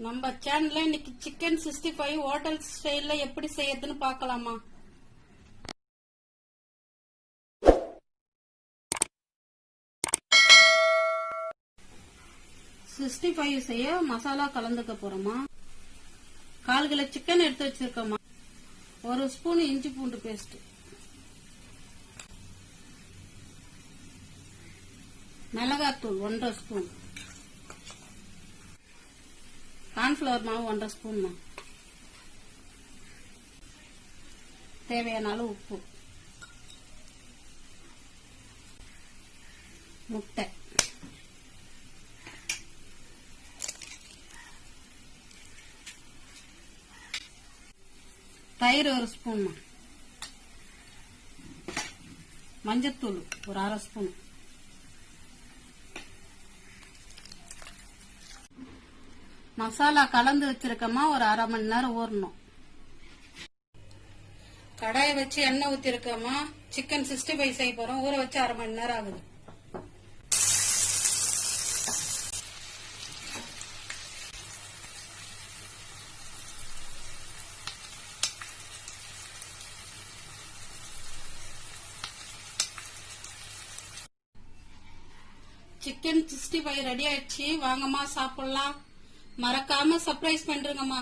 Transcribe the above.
நம்ம சேனல்ல இன்னைக்கு சிக்கன் 65 ஹோட்டல் ஸ்டைல்ல எப்படி செய்யறதுன்னு பார்க்கலாமா? சிக்ஸ்டி ஃபைவ் செய்ய மசாலா கலந்துக்க போறோமா? 1/4 கிலோ சிக்கன் எடுத்து வச்சிருக்கோமா. 1 ஸ்பூன் இஞ்சி பூண்டு பேஸ்ட், மிளகாத்தூள் 1.5 ஸ்பூன், கார்ன்ஃபிளவர் மாவு 1.5 ஸ்பூன், தேவையான அளவு உப்பு, முட்டை, தயிர் 1 ஸ்பூன், மஞ்சத்தூள் ஒரு 1/2 ஸ்பூன், மசாலா கலந்து வச்சிருக்கோமா. ஒரு 1/2 மணி நேரம் ஊறணும். கடாயை வச்சு எண்ணெய் ஊத்தி இருக்கோமா. சிக்கன் 65 செய்ய போறோம். ஊற வச்சு 1/2 மணி நேரம் ஆகுது. சிக்கன் 65 ரெடி ஆயிடுச்சு. வாங்கம்மா சாப்பிடலாம். மறக்காம சர்ப்ரைஸ் பண்றீங்கம்மா.